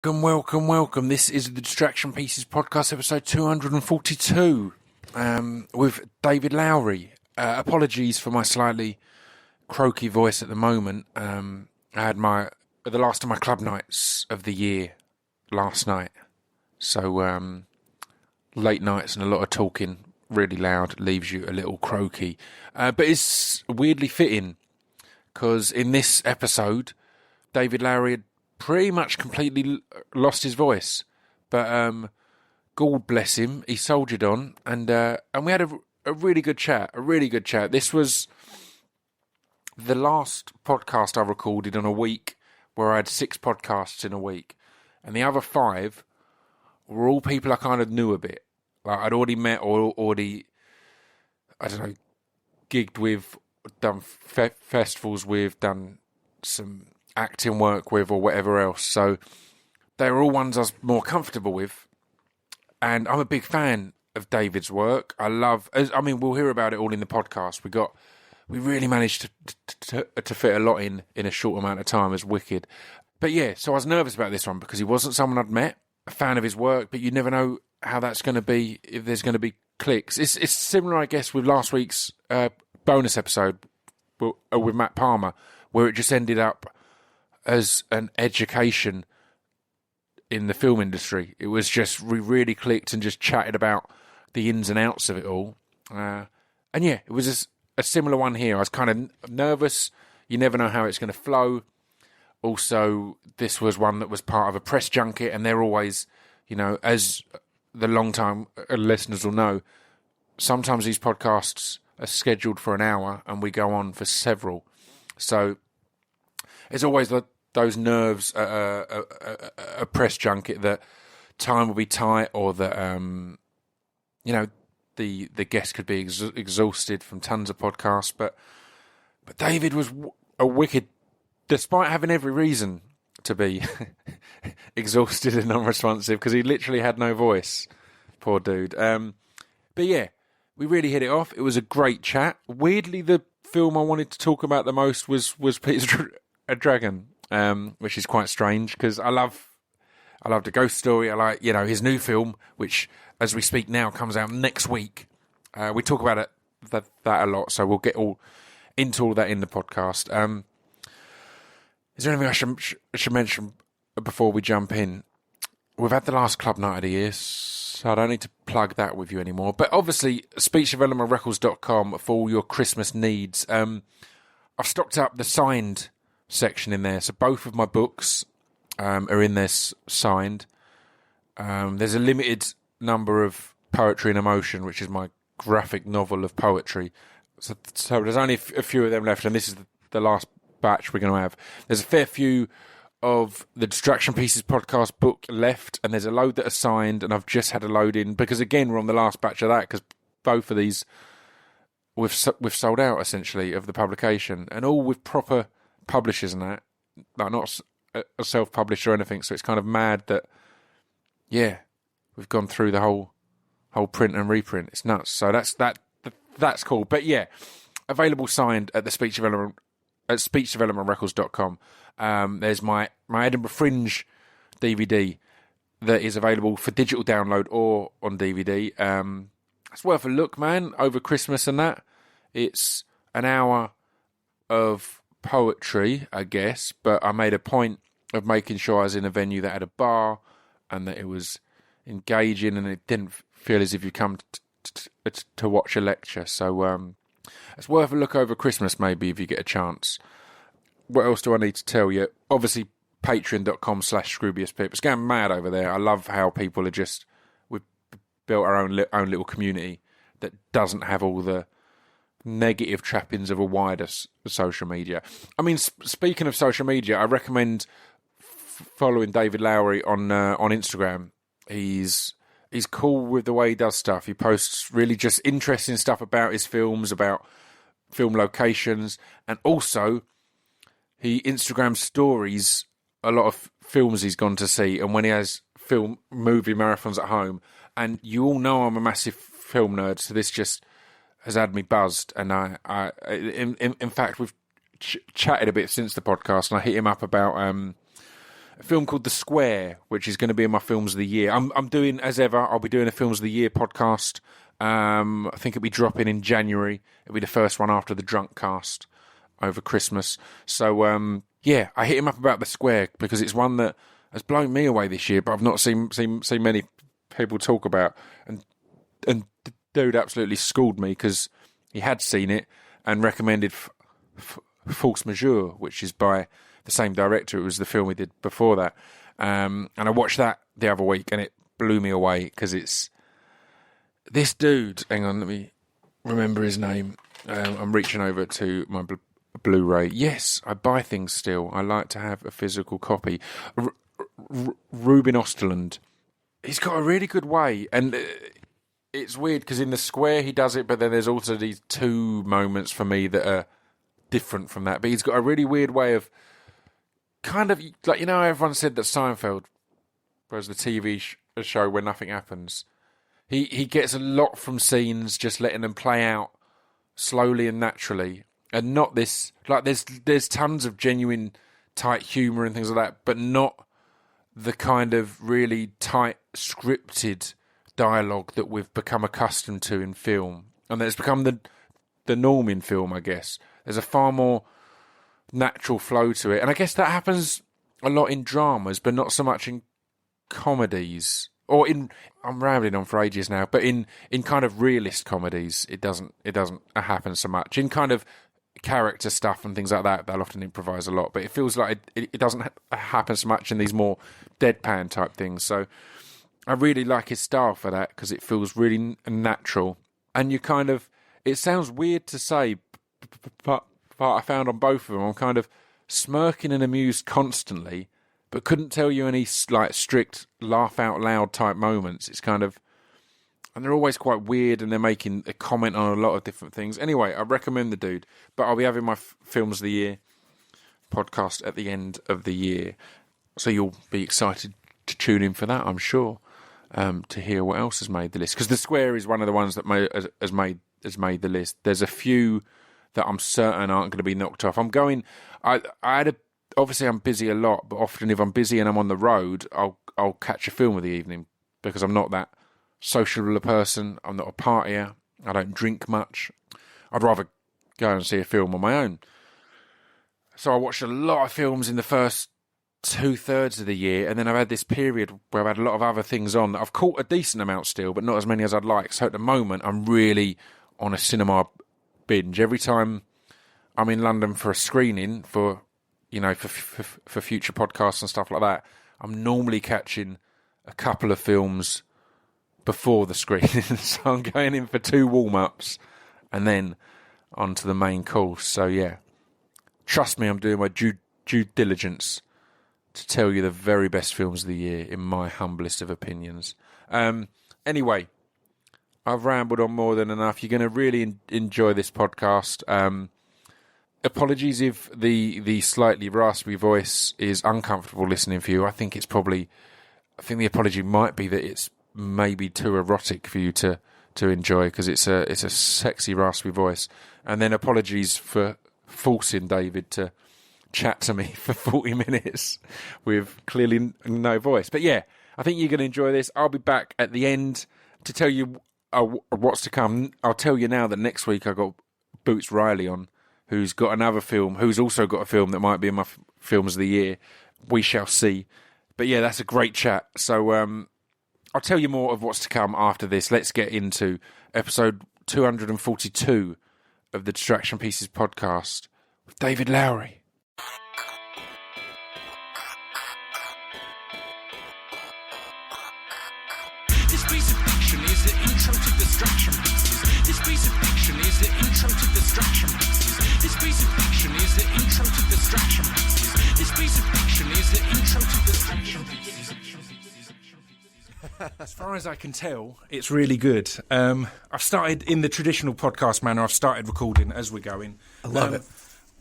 Welcome. This is the Distraction Pieces podcast, episode 242, with David Lowery. Apologies for my slightly croaky voice at the moment. I had the last of my club nights of the year last night, so late nights and a lot of talking, really loud, leaves you a little croaky. But it's weirdly fitting, because in this episode, David Lowery had pretty much completely lost his voice, but God bless him, he soldiered on, and we had a really good chat. This was the last podcast I recorded on a week where I had 6 podcasts in a week, and the other 5 were all people I kind of knew a bit. Like I'd already met or already, I don't know, gigged with, done festivals with, done some acting work with, or whatever else. So they were all ones I was more comfortable with, and I'm a big fan of David's work. We'll hear about it all in the podcast. We really managed to fit a lot in a short amount of time. As wicked. But yeah, so I was nervous about this one because he wasn't someone I'd met, a fan of his work, but you never know how that's going to be, if there's going to be clicks. It's similar, I guess, with last week's bonus episode with Matt Palmer, where it just ended up as an education in the film industry. It was just, we really clicked and just chatted about the ins and outs of it all. And yeah, it was a similar one here. I was kind of nervous. You never know how it's going to flow. Also, this was one that was part of a press junket, and they're always, as the long-time listeners will know, sometimes these podcasts are scheduled for an hour and we go on for several. So it's always those nerves at a press junket, that time will be tight, or that the guest could be exhausted from tons of podcasts. But David was a wicked, despite having every reason to be exhausted and unresponsive, because he literally had no voice. Poor dude. But yeah, we really hit it off. It was a great chat. Weirdly, the film I wanted to talk about the most was Peter a Dragon, which is quite strange, because I loved A Ghost Story. I like, his new film, which, as we speak now, comes out next week. We talk about that a lot, so we'll get all into all that in the podcast. Is there anything I should mention before we jump in? We've had the last club night of the year, so I don't need to plug that with you anymore. But obviously, speechdevelopmentrecords.com for all your Christmas needs. I've stocked up the signed section in there, so both of my books are in there signed. There's a limited number of Poetry and Emotion, which is my graphic novel of poetry, so there's only a few of them left, and this is the last batch we're going to have. There's a fair few of the Distraction Pieces podcast book left, and there's a load that are signed, and I've just had a load in, because again, we're on the last batch of that, because both of these we've sold out essentially of the publication, and all with proper publishers and that, like not a self-published or anything. So it's kind of mad that, yeah, we've gone through the whole print and reprint. It's nuts. So that's cool. But yeah, available signed at the speechdevelopmentrecords.com. There's my Edinburgh Fringe DVD that is available for digital download or on DVD. It's worth a look, man, over Christmas and that. It's an hour of poetry, I guess, but I made a point of making sure I was in a venue that had a bar and that it was engaging and it didn't feel as if you come to watch a lecture. So it's worth a look over Christmas, maybe, if you get a chance. What else do I need to tell you? Obviously, patreon.com/Scroobius Pip. It's going mad over there. I love how people are just, we've built our own little community that doesn't have all the negative trappings of a wider social media. I mean, speaking of social media, I recommend following David Lowery on Instagram. He's cool with the way he does stuff. He posts really just interesting stuff about his films, about film locations, and also he Instagram stories a lot of films he's gone to see, and when he has movie marathons at home. And you all know I'm a massive film nerd, so this just has had me buzzed. And in fact, we've chatted a bit since the podcast, and I hit him up about a film called The Square, which is going to be in my Films of the Year. I'm doing, as ever, I'll be doing a Films of the Year podcast. I think it'll be dropping in January. It'll be the first one after the Drunk Cast over Christmas. So, I hit him up about The Square because it's one that has blown me away this year, but I've not seen many people talk about. And the dude absolutely schooled me because he had seen it and recommended Force Majeure, which is by the same director. It was the film we did before that. And I watched that the other week and it blew me away because it's this dude. Hang on, let me remember his name. I'm reaching over to my Blu-ray. Yes, I buy things still. I like to have a physical copy. Ruben Osterland. He's got a really good way, and it's weird because in The Square he does it, but then there's also these two moments for me that are different from that. But he's got a really weird way of kind of like, everyone said that Seinfeld was the TV show where nothing happens. He gets a lot from scenes, just letting them play out slowly and naturally, and not this like there's tons of genuine tight humour and things like that, but not the kind of really tight scripted dialogue that we've become accustomed to in film, and that's become the norm in film, I guess. There's a far more natural flow to it, and I guess that happens a lot in dramas, but not so much in comedies. Or I'm rambling on for ages now, but in kind of realist comedies, it doesn't happen so much. In kind of character stuff and things like that, they'll often improvise a lot, but it feels like it doesn't happen so much in these more deadpan type things. So I really like his style for that because it feels really natural. And you kind of, it sounds weird to say, but I found on both of them, I'm kind of smirking and amused constantly, but couldn't tell you any like strict laugh out loud type moments. It's kind of, and they're always quite weird, and they're making a comment on a lot of different things. Anyway, I recommend the dude, but I'll be having my Films of the Year podcast at the end of the year, so you'll be excited to tune in for that, I'm sure, to hear what else has made the list. Because The Square is one of the ones that has made the list. There's a few that I'm certain aren't going to be knocked off. Obviously I'm busy a lot, but often if I'm busy and I'm on the road, I'll catch a film of the evening because I'm not that social a person. I'm not a partier. I don't drink much. I'd rather go and see a film on my own. So I watched a lot of films in the first 2/3 of the year, and then I've had this period where I've had a lot of other things on that I've caught a decent amount still, but not as many as I'd like. So at the moment, I'm really on a cinema binge. Every time I'm in London for a screening for future podcasts and stuff like that, I'm normally catching a couple of films before the screening. So I'm going in for 2 warm-ups and then on to the main course. So yeah, trust me, I'm doing my due diligence to tell you the very best films of the year in my humblest of opinions. Anyway, I've rambled on more than enough. You're going to really enjoy this podcast. Apologies if the slightly raspy voice is uncomfortable listening for you. I think the apology might be that it's maybe too erotic for you to enjoy because it's a sexy raspy voice. And then apologies for forcing David to chat to me for 40 minutes with clearly no voice. But yeah, I think you're going to enjoy this. I'll be back at the end to tell you what's to come. I'll tell you now that next week I got Boots Riley on, who's got another film, who's also got a film that might be in my Films of the Year. We shall see. But yeah, that's a great chat. So I'll tell you more of what's to come after this. Let's get into episode 242 of the Distraction Pieces podcast with David Lowery. This piece of fiction is the intro to Distraction Pieces. This piece of fiction is the intro to Distraction Pieces. This piece of fiction is the intro to Distraction Pieces. This piece of fiction is the intro to Distraction Pieces. As far as I can tell, it's really good. I've started in the traditional podcast manner. I've started recording as we're going. I love it.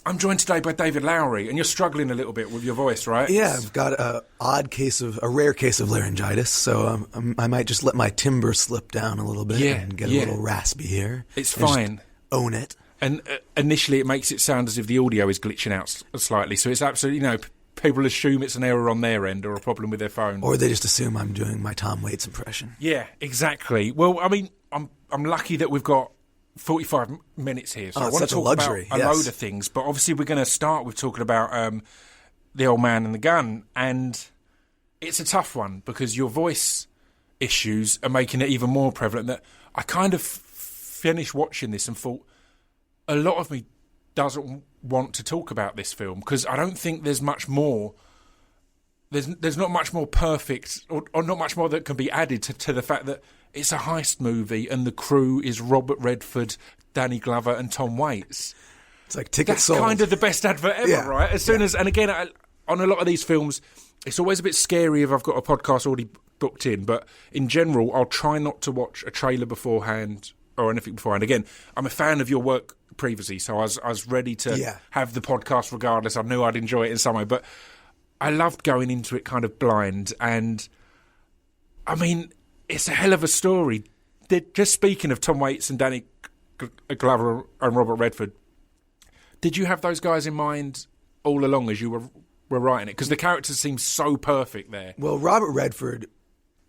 I'm joined today by David Lowery, and you're struggling a little bit with your voice, right? Yeah, I've got a rare case of laryngitis, so I might just let my timbre slip down a little bit and get a little raspy here. It's fine. Just own it. And initially, it makes it sound as if the audio is glitching out slightly, so it's absolutely people assume it's an error on their end or a problem with their phone. Or they just assume I'm doing my Tom Waits impression. Yeah, exactly. Well, I mean, I'm lucky that we've got 45 minutes here, so I want to talk about a load of things. But obviously, we're going to start with talking about The Old Man and the Gun, and it's a tough one because your voice issues are making it even more prevalent. That I kind of finished watching this and thought a lot of me doesn't want to talk about this film because I don't think there's much more. There's not much more perfect or not much more that can be added to the fact that it's a heist movie and the crew is Robert Redford, Danny Glover and Tom Waits. It's like tickets sold. That's kind of the best advert ever, right? As soon as, and again, on a lot of these films, it's always a bit scary if I've got a podcast already booked in, but in general, I'll try not to watch a trailer beforehand or anything beforehand. Again, I'm a fan of your work previously, so I was ready to have the podcast regardless. I knew I'd enjoy it in some way, but I loved going into it kind of blind, and I mean, it's a hell of a story. Just speaking of Tom Waits and Danny Glover and Robert Redford, did you have those guys in mind all along as you were writing it? Because the characters seem so perfect there. Well, Robert Redford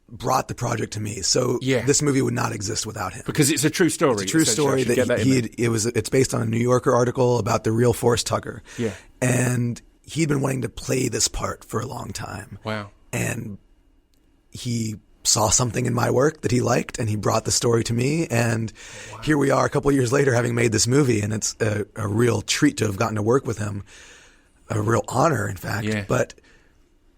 brought the project to me, so this movie would not exist without him. Because it's a true story. It's a true story it's based on a New Yorker article about the real Forrest Tucker. Yeah. And he'd been wanting to play this part for a long time. Wow. And he saw something in my work that he liked, and he brought the story to me. And here we are a couple of years later having made this movie, and it's a real treat to have gotten to work with him. A real honor, in fact. Yeah. But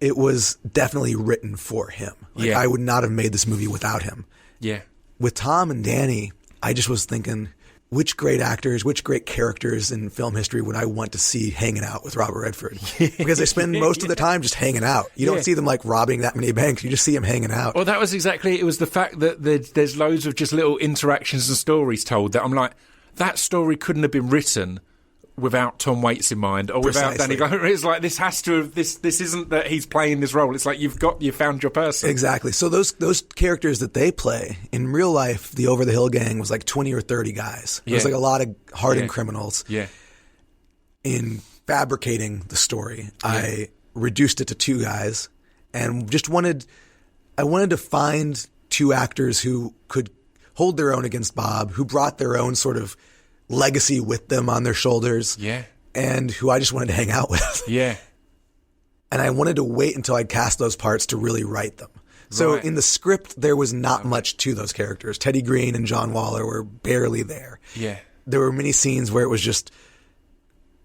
it was definitely written for him. I would not have made this movie without him. Yeah. With Tom and Danny, I just was thinking, which great actors, which great characters in film history would I want to see hanging out with Robert Redford? Because they spend most of the time just hanging out. You don't see them like robbing that many banks. You just see them hanging out. Well, that was exactly it. Was the fact that there's loads of just little interactions and stories told that I'm like, that story couldn't have been written without Tom Waits in mind or without Danny Glover. It's like this has to have this isn't that he's playing this role. It's like you found your person. Exactly. So those characters that they play in real life, the Over the Hill Gang was like 20 or 30 guys. It was like a lot of hardened criminals. Yeah. In fabricating the story, I reduced it to 2 guys and just wanted to find 2 actors who could hold their own against Bob, who brought their own sort of legacy with them on their shoulders, and who I just wanted to hang out with. Yeah. And I wanted to wait until I'd cast those parts to really write them. So in the script, there was not much to those characters. Teddy Green and John Waller were barely there. Yeah. There were many scenes where it was just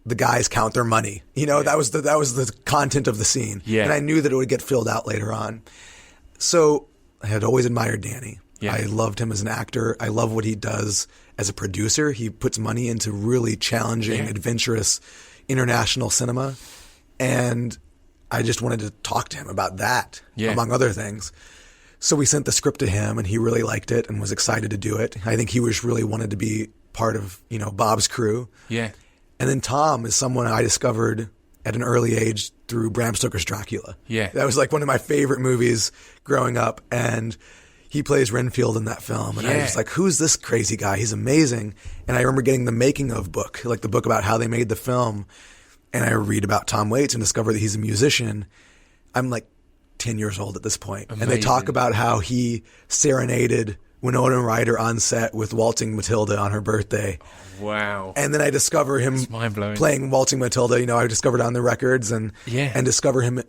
the guys count their money. That was the content of the scene. Yeah. And I knew that it would get filled out later on. So I had always admired Danny. Yeah. I loved him as an actor. I love what he does as a producer. He puts money into really challenging, adventurous international cinema. And I just wanted to talk to him about that, among other things. So we sent the script to him, and he really liked it and was excited to do it. I think he was really wanted to be part of, Bob's crew. Yeah. And then Tom is someone I discovered at an early age through Bram Stoker's Dracula. Yeah. That was like one of my favorite movies growing up. And he plays Renfield in that film. And I was just like, who's this crazy guy? He's amazing. And I remember getting the making of book, like the book about how they made the film. And I read about Tom Waits and discover that he's a musician. I'm like 10 years old at this point. Amazing. And they talk about how he serenaded Winona Ryder on set with Waltzing Matilda on her birthday. Wow. And then I discover him playing Waltzing Matilda. I discovered on the records and discover him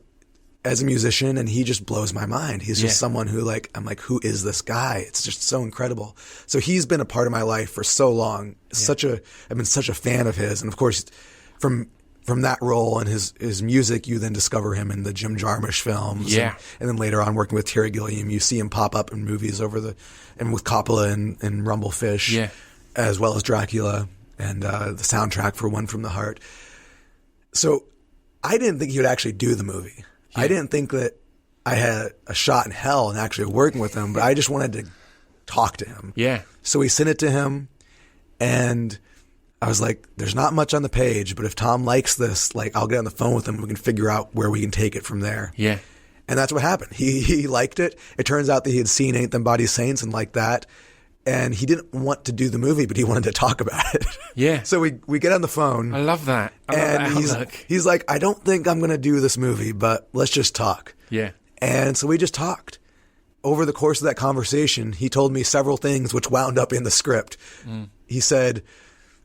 as a musician, and he just blows my mind. He's just someone who I'm like, who is this guy? It's just so incredible. So he's been a part of my life for so long. I've been such a fan of his. And of course, from that role and his music, you then discover him in the Jim Jarmusch films. Yeah. And then later on working with Terry Gilliam, you see him pop up in movies and with Coppola and Rumblefish, as well as Dracula and the soundtrack for One from the Heart. So I didn't think he would actually do the movie. I didn't think that I had a shot in hell in actually working with him, but I just wanted to talk to him. Yeah. So we sent it to him, and I was like, there's not much on the page, but if Tom likes this, I'll get on the phone with him and we can figure out where we can take it from there. Yeah. And that's what happened. He liked it. It turns out that he had seen Ain't Them Bodies Saints and liked that. And he didn't want to do the movie, but he wanted to talk about it. Yeah. So we get on the phone. I love that. He's like, I don't think I'm going to do this movie, but let's just talk. Yeah. And so we just talked. Over the course of that conversation, he told me several things which wound up in the script. He said,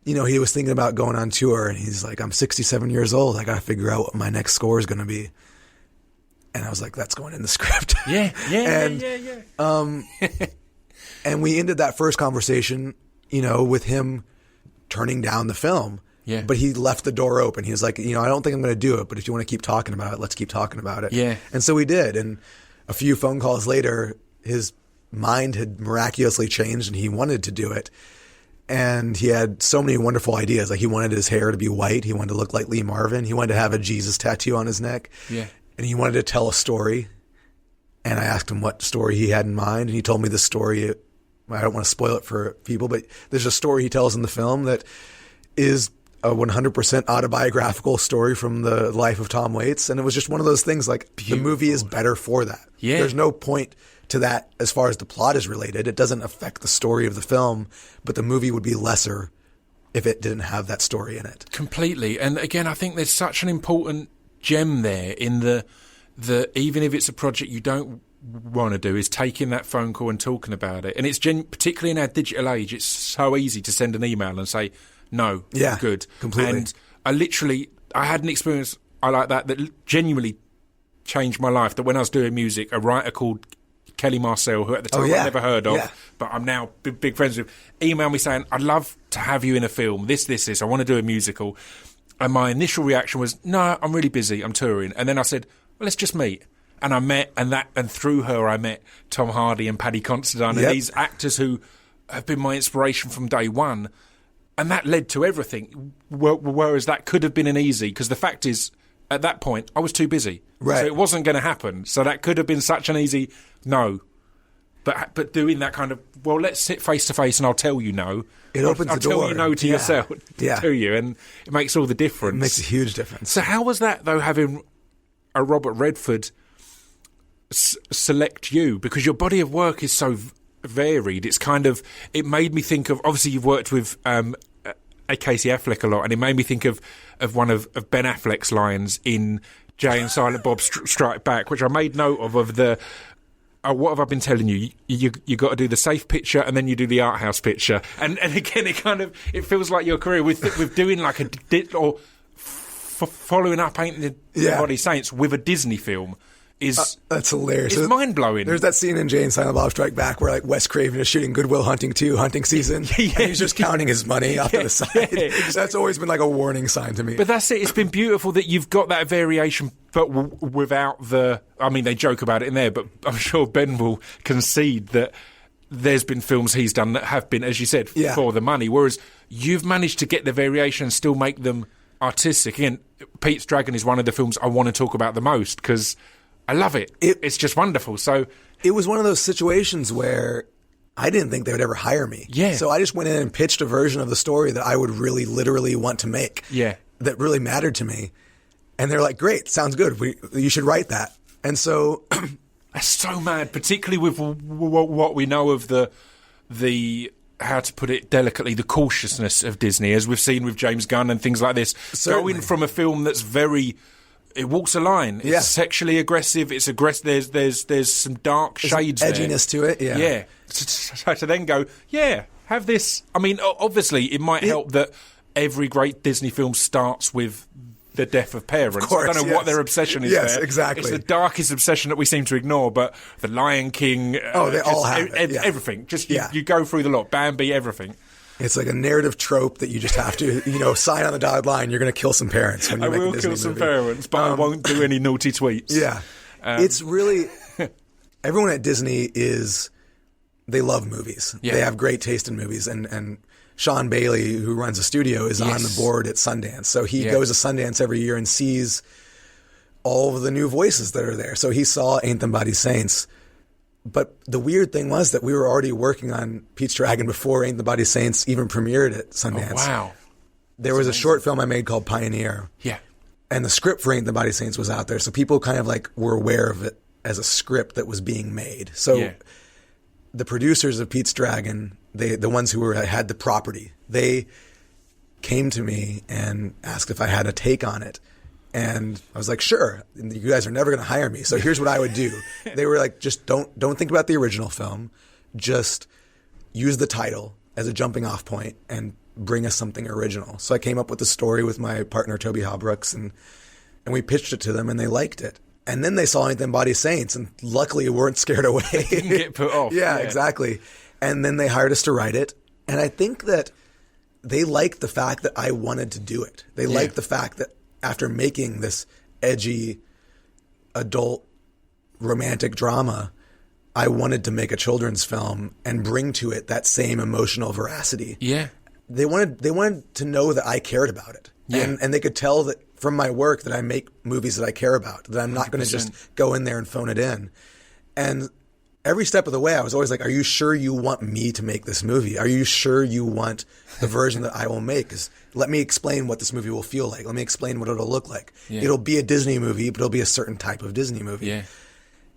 he was thinking about going on tour, and he's like, I'm 67 years old. I got to figure out what my next score is going to be. And I was like, that's going in the script. Yeah. And we ended that first conversation, with him turning down the film. Yeah. But he left the door open. He was like, I don't think I'm going to do it, but if you want to keep talking about it, let's keep talking about it. Yeah. And so we did. And a few phone calls later, his mind had miraculously changed and he wanted to do it. And he had so many wonderful ideas. Like he wanted his hair to be white. He wanted to look like Lee Marvin. He wanted to have a Jesus tattoo on his neck. Yeah. And he wanted to tell a story. And I asked him what story he had in mind. And he told me the story. I don't want to spoil it for people, but there's a story he tells in the film that is a 100% autobiographical story from the life of Tom Waits. And it was just one of those things like the movie is better for that. Yeah. There's no point to that as far as the plot is related. It doesn't affect the story of the film, but the movie would be lesser if it didn't have that story in it. Completely. And again, I think there's such an important gem there in the even if it's a project you don't want to do, is taking that phone call and talking about it. And it's particularly in our digital age, it's so easy to send an email and say, no, yeah, good. Completely. And I had an experience like that genuinely changed my life. That when I was doing music, a writer called Kelly Marcel, who at the time I'd never heard of, but I'm now big friends with, emailed me saying, I'd love to have you in a film, this, I want to do a musical. And my initial reaction was, no, I'm really busy, I'm touring. And then I said, well, let's just meet. And I met, and through her I met Tom Hardy and Paddy Considine, and these actors who have been my inspiration from day one. And that led to everything, whereas that could have been an easy, because the fact is, at that point, I was too busy. Right. So it wasn't going to happen. So that could have been such an easy no. But doing that kind of, well, let's sit face to face and I'll tell you no. It opens the door. I'll tell you no to yourself, to you, and it makes all the difference. It makes a huge difference. So how was that, though, having a Robert Redford select you? Because your body of work is so varied. It's kind of, it made me think of, obviously you've worked with Casey Affleck a lot, and it made me think of one of Ben Affleck's lines in Jay and Silent Bob Strike Back, which I made note of the what have I been telling you? You got to do the safe picture and then you do the art house picture, and again it feels like your career with doing like following up Ain't the Body Saints with a Disney film is that's hilarious. It's mind blowing. There's that scene in Jay and Silent Bob Strike Back where like Wes Craven is shooting Good Will Hunting 2 hunting season, and he's just counting his money off to the side. Exactly. That's always been like a warning sign to me. But that's it. It's been beautiful that you've got that variation, but without the. I mean, they joke about it in there, but I'm sure Ben will concede that there's been films he's done that have been, as you said, for the money. Whereas you've managed to get the variation and still make them artistic. Again, Pete's Dragon is one of the films I want to talk about the most because I love it. It's just wonderful. So it was one of those situations where I didn't think they would ever hire me. Yeah. So I just went in and pitched a version of the story that I would really literally want to make. Yeah. That really mattered to me. And they're like, great, sounds good. You should write that. And so that's so mad, particularly with what we know of the how to put it delicately, the cautiousness of Disney, as we've seen with James Gunn and things like this. Certainly. Going from a film that's very... It walks a line. It's sexually aggressive. It's aggressive. There's some dark shades there. Edginess to it, yeah. Yeah. So to then go, have this... I mean, obviously, it might help that every great Disney film starts with the death of parents. Of course, I don't know what their obsession is there. Yes, exactly. It's the darkest obsession that we seem to ignore, but The Lion King... they all have it, everything. Just you go through the lot. Bambi, everything. It's like a narrative trope that you just have to, sign on the dotted line. You're going to kill some parents when you make a Disney movie. I will kill some parents, but I won't do any naughty tweets. Yeah. It's really... Everyone at Disney they love movies. Yeah. They have great taste in movies. And Sean Bailey, who runs the studio, is on the board at Sundance. So he goes to Sundance every year and sees all of the new voices that are there. So he saw Ain't Them Body Saints. But the weird thing was that we were already working on Pete's Dragon before Ain't the Body Saints even premiered at Sundance. Oh, wow. There was a short film I made called Pioneer. Yeah. And the script for Ain't the Body Saints was out there. So people kind of like were aware of it as a script that was being made. So the producers of Pete's Dragon the ones who had the property, they came to me and asked if I had a take on it. And I was like, sure, you guys are never going to hire me. So here's what I would do. They were like, just don't think about the original film. Just use the title as a jumping off point and bring us something original. So I came up with the story with my partner, Toby Hobbrooks, and we pitched it to them and they liked it. And then they saw Anything Body Saints and luckily weren't scared away. Didn't get put off. Yeah, exactly. And then they hired us to write it. And I think that they liked the fact that I wanted to do it. They liked the fact that after making this edgy adult romantic drama, I wanted to make a children's film and bring to it that same emotional veracity. Yeah. They wanted to know that I cared about it. Yeah. And they could tell that from my work that I make movies that I care about, that I'm not going to just go in there and phone it in. And every step of the way, I was always like, are you sure you want me to make this movie? Are you sure you want the version that I will make? 'Cause let me explain what this movie will feel like. Let me explain what it'll look like. Yeah. It'll be a Disney movie, but it'll be a certain type of Disney movie. Yeah.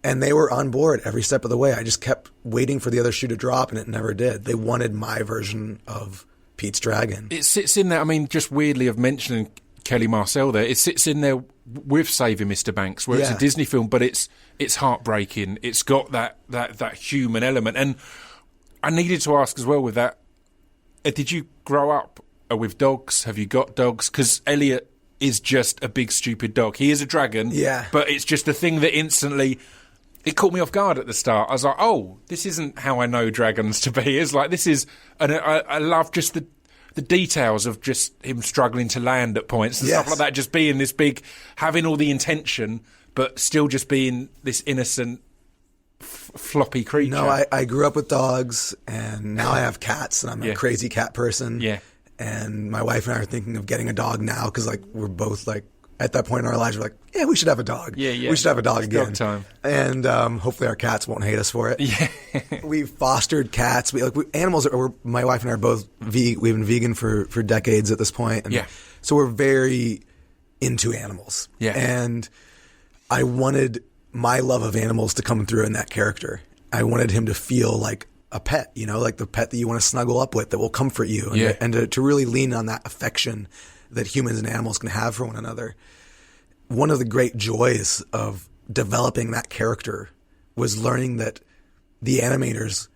And they were on board every step of the way. I just kept waiting for the other shoe to drop, and it never did. They wanted my version of Pete's Dragon. It sits in there, I mean, just weirdly of mentioning Kelly Marcel there, it sits in there with Saving Mr. Banks, where it's a Disney film, but it's heartbreaking. It's got that human element. And I needed to ask as well with that, did you grow up with dogs? Have you got dogs? Because Elliot is just a big stupid dog. He is a dragon, but it's just a thing that instantly, it caught me off guard at the start. I was like, oh, this isn't how I know dragons to be. It's like, this is, and I love just the details of just him struggling to land at points and stuff like that, just being this big, having all the intention, but still just being this innocent, floppy creature. No, I grew up with dogs, and now I have cats, and I'm a crazy cat person. Yeah. And my wife and I are thinking of getting a dog now because, like, we're both, like, at that point in our lives, we're like, yeah, we should have a dog. Yeah. We should have a dog again. Dog time. And hopefully our cats won't hate us for it. Yeah. We've fostered cats. Animals are, my wife and I are both, we've been vegan for decades at this point. And so we're very into animals. Yeah. And I wanted my love of animals to come through in that character. I wanted him to feel like a pet, you know, like the pet that you want to snuggle up with, that will comfort you, and to really lean on that affection that humans and animals can have for one another. One of the great joys of developing that character was learning that the animators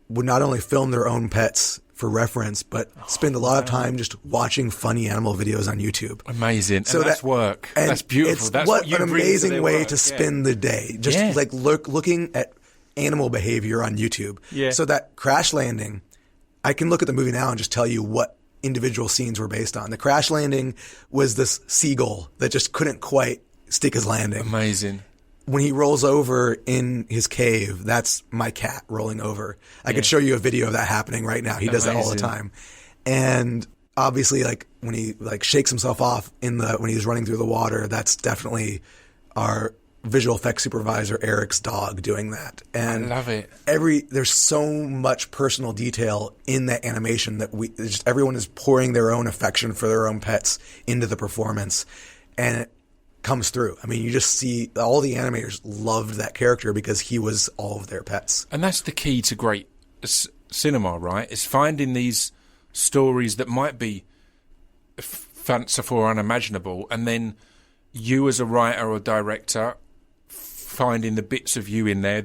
would not only film their own pets for reference, but spend a lot of time just watching funny animal videos on YouTube. Amazing. So that's work. That's beautiful. That's what you an amazing way work. to spend the day. Just like looking at animal behavior on YouTube. Yeah. So that crash landing, I can look at the movie now and just tell you what individual scenes were based on. The crash landing was this seagull that just couldn't quite stick his landing. Amazing. When he rolls over in his cave, that's my cat rolling over. I could show you a video of that happening right now. He does that all the time. And obviously, like, when he shakes himself off when he's running through the water, that's definitely our visual effects supervisor Eric's dog doing that. And I love it. There's so much personal detail in that animation that everyone is pouring their own affection for their own pets into the performance, and it comes through. I mean, you just see all the animators loved that character because he was all of their pets. And that's the key to great cinema, right? It's finding these stories that might be fanciful or unimaginable, and then you as a writer or director finding the bits of you in there.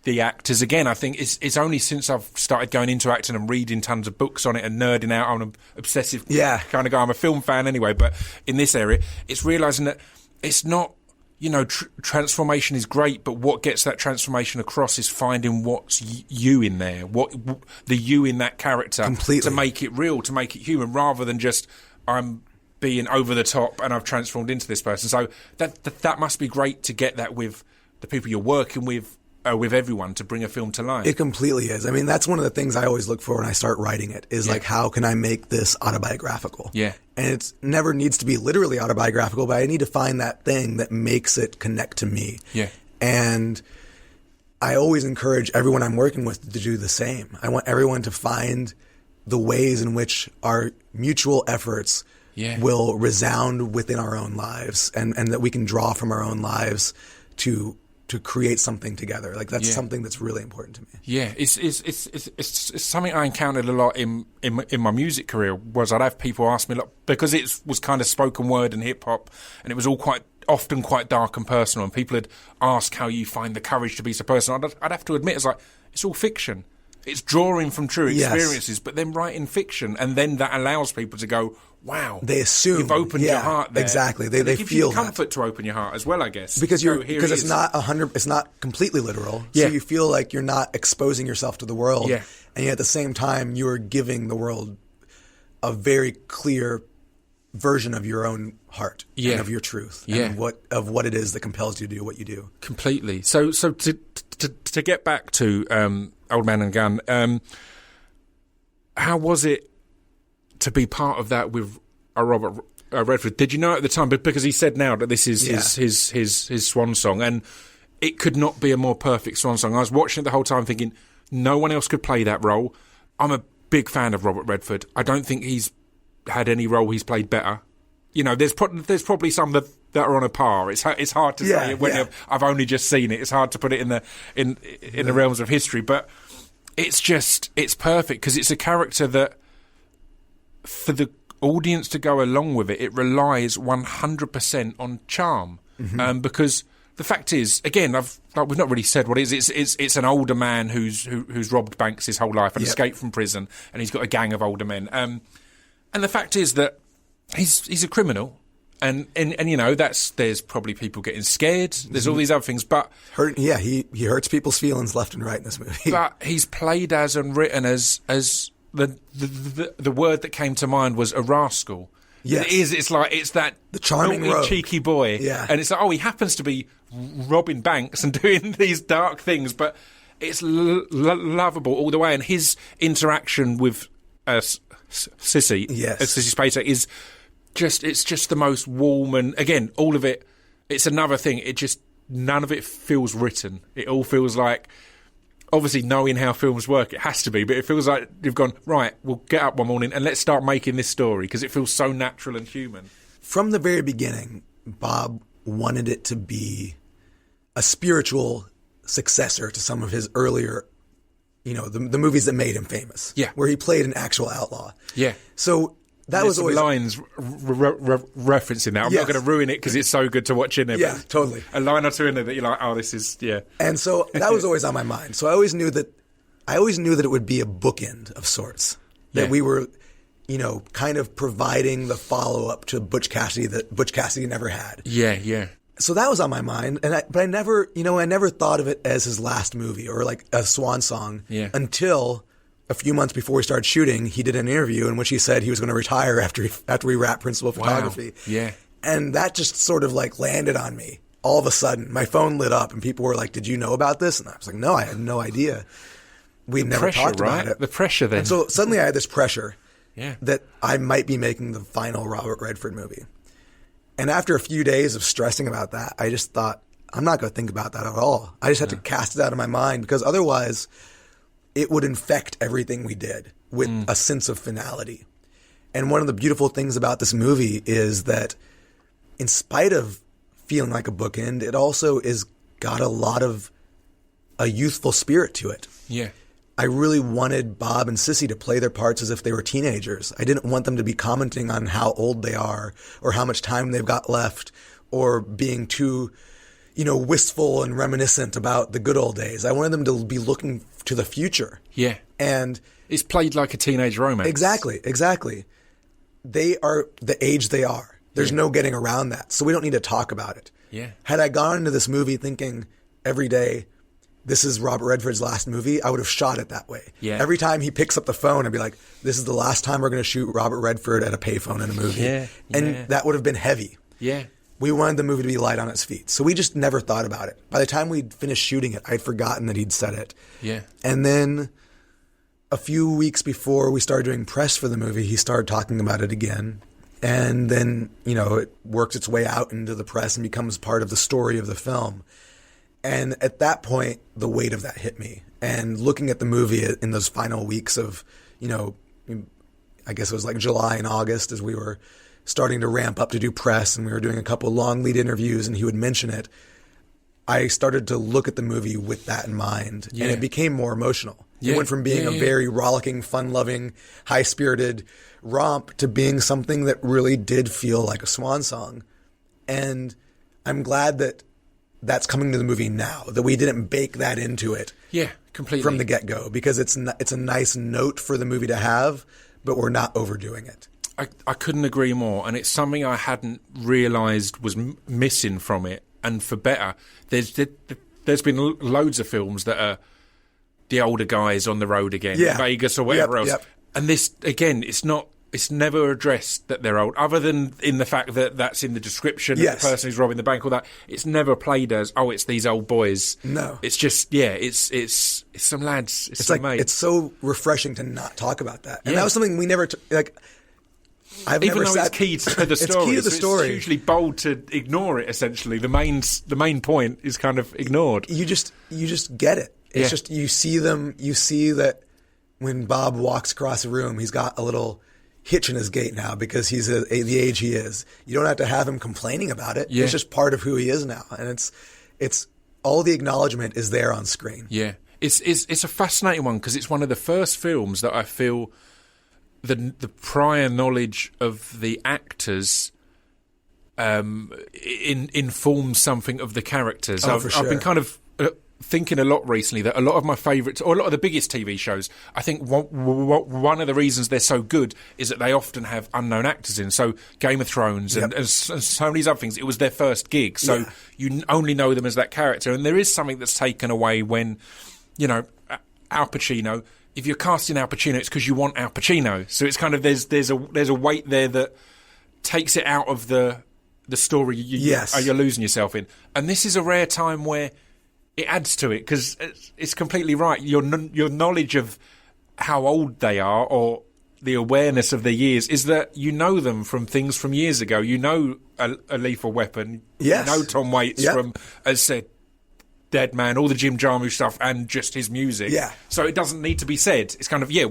The actors, again, I think it's only since I've started going into acting and reading tons of books on it and nerding out. I'm an obsessive kind of guy. I'm a film fan anyway, but in this area, it's realising that it's not, you know, transformation is great, but what gets that transformation across is finding what's you in there, what the you in that character, completely, to make it real, to make it human, rather than just I'm being over the top and I've transformed into this person. So that must be great to get that with the people you're working with everyone, to bring a film to life. It completely is. I mean, that's one of the things I always look for when I start writing it is like, how can I make this autobiographical? Yeah. And it never needs to be literally autobiographical, but I need to find that thing that makes it connect to me. Yeah. And I always encourage everyone I'm working with to do the same. I want everyone to find the ways in which our mutual efforts will resound within our own lives, and that we can draw from our own lives to to create something together. Like that's something that's really important to me. Yeah, it's something I encountered a lot in my music career. Was I'd have people ask me, like, because it was kind of spoken word and hip hop, and it was all often quite dark and personal. And people had asked how you find the courage to be so personal. I'd have to admit, it's all fiction. It's drawing from true experiences, but then writing fiction, and then that allows people to go, wow. They assume you've opened your heart there. Exactly. They gives feel you comfort to open your heart as well, I guess. Because it's not 100. It's not completely literal. Yeah. So you feel like you're not exposing yourself to the world. Yeah. And yet at the same time, you are giving the world a very clear version of your own heart and of your truth and what it is that compels you to do what you do. Completely. So to get back to Old Man and Gun, how was it to be part of that with Robert Redford? Did you know at the time, but because he said now that this is his swan song, and it could not be a more perfect swan song. I was watching it the whole time thinking no one else could play that role. I'm a big fan of Robert Redford. I don't think he's had any role he's played better. You know, there's probably some that are on a par. It's hard to say it when I've only just seen it. It's hard to put it in the realms of history, but it's perfect because it's a character that, for the audience to go along with it, it relies 100% on charm. Mm-hmm. Because the fact is, again, we've not really said what it is. It's an older man who's robbed banks his whole life and escaped from prison, and he's got a gang of older men. And the fact is that he's a criminal, and you know there's probably people getting scared. There's all these other things, but he hurts people's feelings left and right in this movie. But he's played as and written as the word that came to mind was a rascal. Yes. It is. It's that the charming naughty, cheeky boy. Yeah. And it's like, he happens to be robbing banks and doing these dark things, but it's lovable all the way. And his interaction with Sissy, Sissy Spacek, is just the most warm. And again, all of it. It's another thing. None of it feels written. It all feels like, obviously, knowing how films work, it has to be, but it feels like you've gone, right, we'll get up one morning and let's start making this story, because it feels so natural and human. From the very beginning, Bob wanted it to be a spiritual successor to some of his earlier, the movies that made him famous. Yeah. Where he played an actual outlaw. Yeah. So that was always lines referencing that. I'm not going to ruin it because it's so good to watch in there. Yeah, totally. A line or two in there that you're like, oh, this is And so that was always on my mind. So I always knew that it would be a bookend of sorts. That we were, kind of providing the follow up to Butch Cassidy that Butch Cassidy never had. Yeah, yeah. So that was on my mind, but I never thought of it as his last movie or like a swan song until a few months before we started shooting. He did an interview in which he said he was going to retire after we wrapped principal photography. Yeah. And that just sort of like landed on me. All of a sudden, my phone lit up and people were like, "Did you know about this?" And I was like, "No, I had no idea. We never talked about it." The pressure then. And so suddenly I had this pressure Yeah. that I might be making the final Robert Redford movie. And after a few days of stressing about that, I just thought, I'm not going to think about that at all. I just had to cast it out of my mind, because otherwise it would infect everything we did with a sense of finality. And one of the beautiful things about this movie is that in spite of feeling like a bookend, it also is got a lot of a youthful spirit to it. Yeah. I really wanted Bob and Sissy to play their parts as if they were teenagers. I didn't want them to be commenting on how old they are or how much time they've got left or being too, wistful and reminiscent about the good old days. I wanted them to be looking to the future. Yeah. And it's played like a teenage romance. Exactly. They are the age they are. There's no getting around that. So we don't need to talk about it. Yeah. Had I gone into this movie thinking every day, this is Robert Redford's last movie, I would have shot it that way. Yeah. Every time he picks up the phone, I'd be like, this is the last time we're going to shoot Robert Redford at a payphone in a movie. Yeah. And that would have been heavy. Yeah. We wanted the movie to be light on its feet. So we just never thought about it. By the time we'd finished shooting it, I'd forgotten that he'd said it. Yeah. And then a few weeks before we started doing press for the movie, he started talking about it again. And then, it works its way out into the press and becomes part of the story of the film. And at that point, the weight of that hit me. And looking at the movie in those final weeks of, I guess it was like July and August as we were starting to ramp up to do press and we were doing a couple long lead interviews and he would mention it, I started to look at the movie with that in mind, and it became more emotional. Yeah. It went from being a very rollicking, fun-loving, high-spirited romp to being something that really did feel like a swan song. And I'm glad that that's coming to the movie now, that we didn't bake that into it. Yeah, completely. From the get-go, because it's a nice note for the movie to have, but we're not overdoing it. I couldn't agree more, and it's something I hadn't realised was missing from it, and for better. There's been loads of films that are the older guys on the road again, Vegas or whatever else. Yep. And this, again, it's never addressed that they're old, other than in the fact that that's in the description of the person who's robbing the bank, all that. It's never played as, it's these old boys. No. It's just, it's some lads. It's some mates. It's so refreshing to not talk about that. And that was something we never, Even though it's key to the story. It's key to the story. It's hugely bold to ignore it, essentially. The main point is kind of ignored. You just get it. It's just, you see that when Bob walks across the room, he's got a little hitch in his gait now because he's the age he is. You don't have to have him complaining about it. Yeah. It's just part of who he is now. And it's all the acknowledgement is there on screen. Yeah. It's a fascinating one because it's one of the first films that I feel the prior knowledge of the actors informs something of the characters. For sure. I've been kind of thinking a lot recently that a lot of my favourites, or a lot of the biggest TV shows, I think one of the reasons they're so good is that they often have unknown actors in. So Game of Thrones and so many other things, it was their first gig. So you only know them as that character. And there is something that's taken away when, Al Pacino, if you're casting Al Pacino, it's because you want Al Pacino. So it's kind of, there's a weight there that takes it out of the story you're losing yourself in. And this is a rare time where it adds to it because it's completely right. Your knowledge of how old they are, or the awareness of their years, is that you know them from things from years ago. You know a Lethal Weapon. Yes. You know Tom Waits from, as said, Dead Man, all the Jim Jarmusch stuff, and just his music. Yeah. So it doesn't need to be said. It's kind of here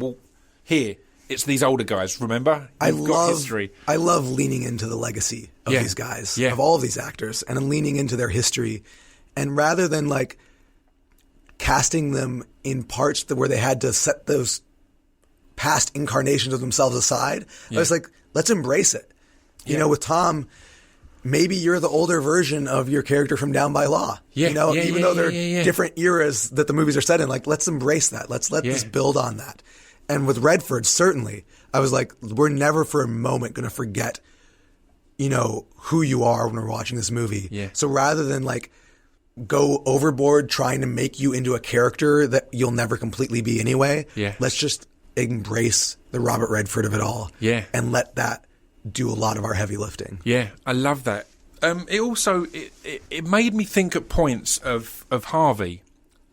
it's these older guys. Remember, got history. I love leaning into the legacy of these guys, of all of these actors, and then leaning into their history. And rather than casting them in parts where they had to set those past incarnations of themselves aside, I was like, let's embrace it. You know, with Tom, maybe you're the older version of your character from Down by Law. Even though they're different eras that the movies are set in, let's embrace that. Let's let this build on that. And with Redford, certainly, I was like, we're never for a moment going to forget, who you are when we're watching this movie. Yeah. So rather than go overboard trying to make you into a character that you'll never completely be anyway. Yeah. Let's just embrace the Robert Redford of it all. Yeah. And let that do a lot of our heavy lifting. Yeah, I love that. It also it made me think at points of Harvey,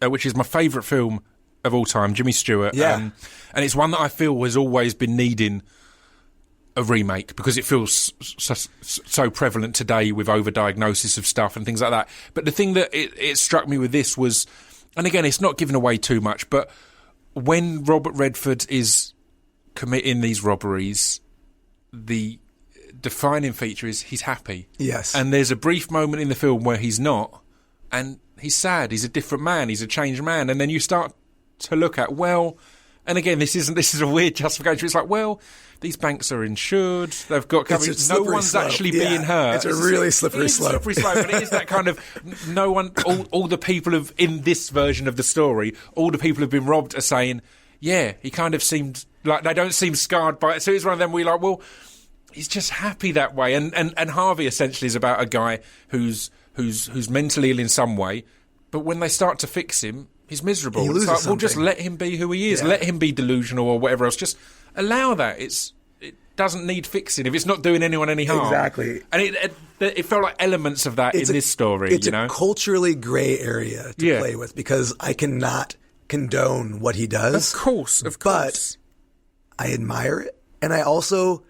which is my favourite film of all time, Jimmy Stewart. Yeah. And it's one that I feel has always been needing a remake because it feels so prevalent today with overdiagnosis of stuff and things like that. But the thing that it struck me with this was, and again, it's not giving away too much, but when Robert Redford is committing these robberies, the defining feature is he's happy. Yes. And there's a brief moment in the film where he's not, and he's sad. He's a different man. He's a changed man. And then you start to look at, and again, this is a weird justification. It's like, these banks are insured. They've got coverage. No one's slope. actually being hurt. It's a really slippery slope. Slippery slope, but it is that kind of no one. All the people in this version of the story, all the people who've been robbed are saying, he kind of seemed like they don't seem scarred by it. So it's one of them where you're like, he's just happy that way. And Harvey essentially is about a guy who's mentally ill in some way, but when they start to fix him, he's miserable. He loses something. Just let him be who he is. Yeah. Let him be delusional or whatever else. Just allow that. It doesn't need fixing if it's not doing anyone any harm. Exactly. And it felt like elements of that in this story. It's a culturally grey area to play with because I cannot condone what he does. Of course. But I admire it. And I also,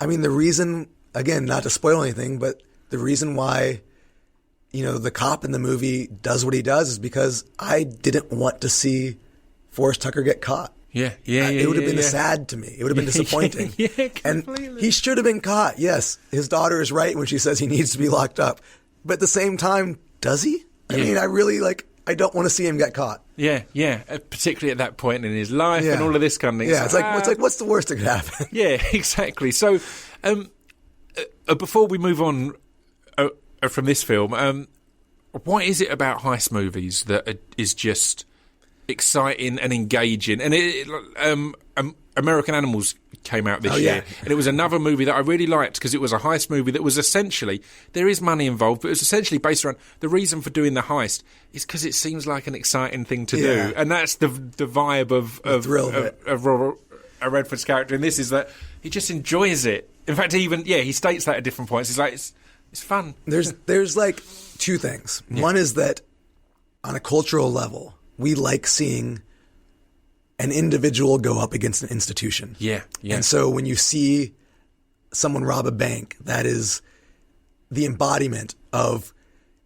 the reason, again, not to spoil anything, but the reason why the cop in the movie does what he does is because I didn't want to see Forrest Tucker get caught. It would have been sad to me. It would have been disappointing. Completely. And he should have been caught. Yes, his daughter is right when she says he needs to be locked up. But at the same time, does he? I mean, I really I don't want to see him get caught. Yeah, particularly at that point in his life and all of this kind of thing. Yeah, it's like what's the worst that could happen? Yeah, exactly. So, before we move on from this film, what is it about heist movies that is just exciting and engaging? And American Animals came out this year, and it was another movie that I really liked because it was a heist movie that was essentially, there is money involved, but it was essentially based around the reason for doing the heist is because it seems like an exciting thing to do, and that's the vibe of Robert Redford's character in this, is that he just enjoys it. In fact, he states that at different points. He's like, it's fun. There's like two things. One is that on a cultural level, we like seeing an individual go up against an institution. Yeah. And so when you see someone rob a bank, that is the embodiment of,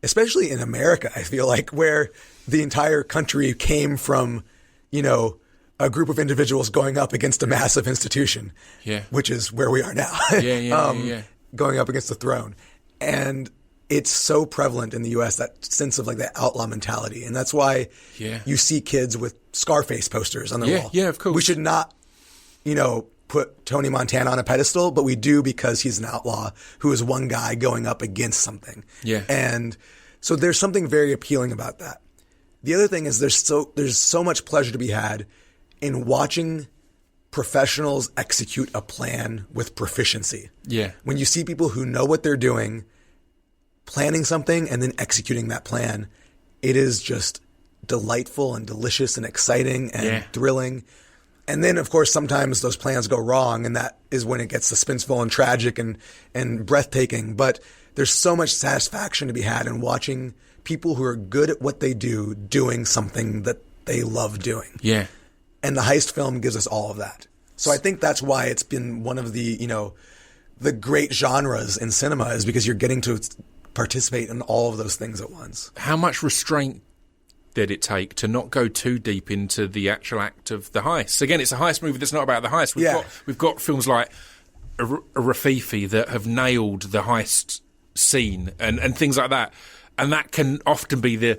especially in America, I feel like, where the entire country came from, a group of individuals going up against a massive institution. Yeah. Which is where we are now. Yeah. Going up against the throne. And it's so prevalent in the U.S., that sense of that outlaw mentality. And that's why you see kids with Scarface posters on their wall. Yeah, of course. We should not, put Tony Montana on a pedestal, but we do because he's an outlaw who is one guy going up against something. Yeah. And so there's something very appealing about that. The other thing is there's so much pleasure to be had in watching professionals execute a plan with proficiency. Yeah. When you see people who know what they're doing, planning something and then executing that plan, it is just delightful and delicious and exciting and thrilling. And then, of course, sometimes those plans go wrong, and that is when it gets suspenseful and tragic and breathtaking. But there's so much satisfaction to be had in watching people who are good at what they do doing something that they love doing. Yeah. And the heist film gives us all of that. So I think that's why it's been one of the, the great genres in cinema, is because you're getting to participate in all of those things at once. How much restraint did it take to not go too deep into the actual act of the heist? Again, it's a heist movie that's not about the heist. We've got films like a Rafifi that have nailed the heist scene and things like that. And that can often be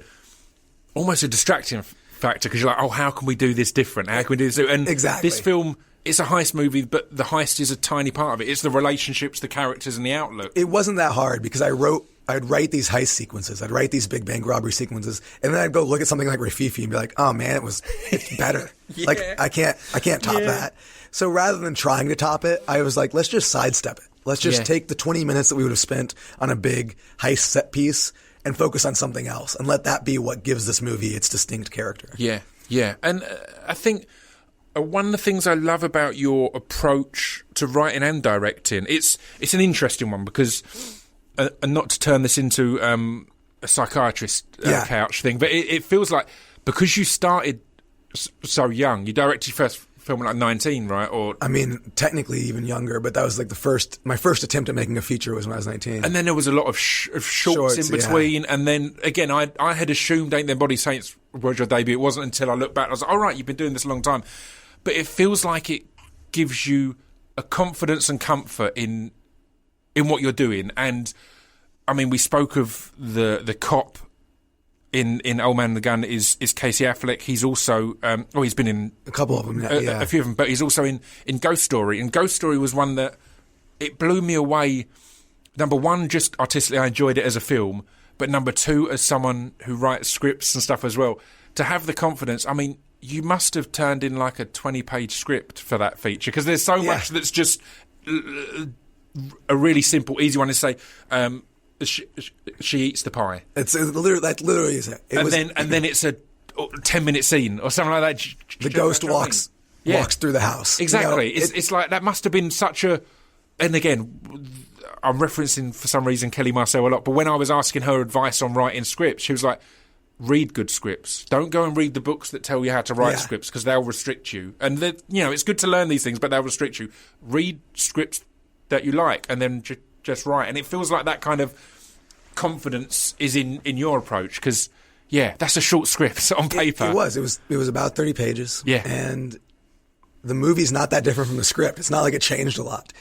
almost a distracting factor, because you're like, oh, how can we do this different? How can we do this? And exactly. This film, it's a heist movie, but the heist is a tiny part of it. It's the relationships, the characters, and the outlook. It wasn't that hard, because I'd write these heist sequences. I'd write these big bank robbery sequences, and then I'd go look at something like Rafifi and be like, oh man, it's better. Like I can't top that. So rather than trying to top it, I was like, let's just sidestep it. Let's just take the 20 minutes that we would have spent on a big heist set piece and focus on something else, and let that be what gives this movie its distinct character. Yeah. And I think one of the things I love about your approach to writing and directing, it's an interesting one, because, and not to turn this into a psychiatrist couch thing, but it feels like, because you started so young, you directed your first film at 19, right? Or I mean, technically even younger, but that was like my first attempt at making a feature was when I was 19. And then there was a lot of shorts in between, and then again, I had assumed Ain't Them Body Saints was your debut. It wasn't until I looked back, I was like, all right, you've been doing this a long time. But it feels like it gives you a confidence and comfort in what you're doing. And I mean, we spoke of the cop in Old Man and the Gun is Casey Affleck. He's also he's been in a couple of them, a few of them, but he's also in Ghost Story. And Ghost Story was one that it blew me away. Number one, just artistically, I enjoyed it as a film. But number two, as someone who writes scripts and stuff as well, to have the confidence. I mean, you must have turned in like a 20-page script for that feature, because there's so much that's just a really simple, easy one to say. She eats the pie. That literally is it. And then it's a 10-minute scene or something like that. The ghost walks through the house. Exactly. It's like, that must have been such a. And again, I'm referencing for some reason Kelly Marcel a lot, but when I was asking her advice on writing scripts, she was like, read good scripts. Don't go and read the books that tell you how to write scripts, because they'll restrict you. And it's good to learn these things, but they'll restrict you. Read scripts that you like, and then just write. And it feels like that kind of confidence is in your approach, because that's a short script on paper. It was about 30 pages. And the movie's not that different from the script. It's not like it changed a lot.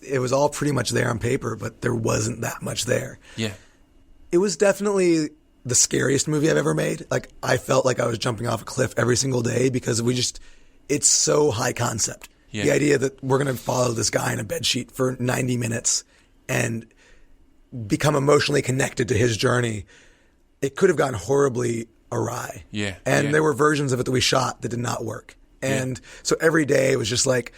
It was all pretty much there on paper, but there wasn't that much there. It was definitely the scariest movie I've ever made. Like, I felt like I was jumping off a cliff every single day because it's so high concept. Yeah. The idea that we're going to follow this guy in a bedsheet for 90 minutes and become emotionally connected to his journey, it could have gone horribly awry. Yeah. And there were versions of it that we shot that did not work. And so every day it was just like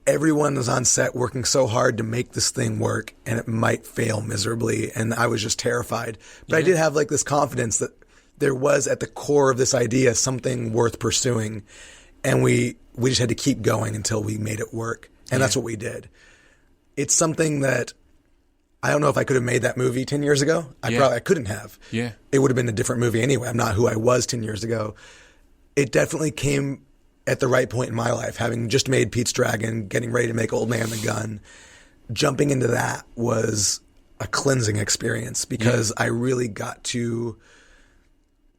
everyone was on set working so hard to make this thing work, and it might fail miserably. And I was just terrified. But I did have like this confidence that there was at the core of this idea something worth pursuing. And we just had to keep going until we made it work. And that's what we did. It's something that I don't know if I could have made that movie 10 years ago. I couldn't have. Yeah. It would have been a different movie anyway. I'm not who I was 10 years ago. It definitely came at the right point in my life, having just made Pete's Dragon, getting ready to make Old Man the Gun. Jumping into that was a cleansing experience because I really got to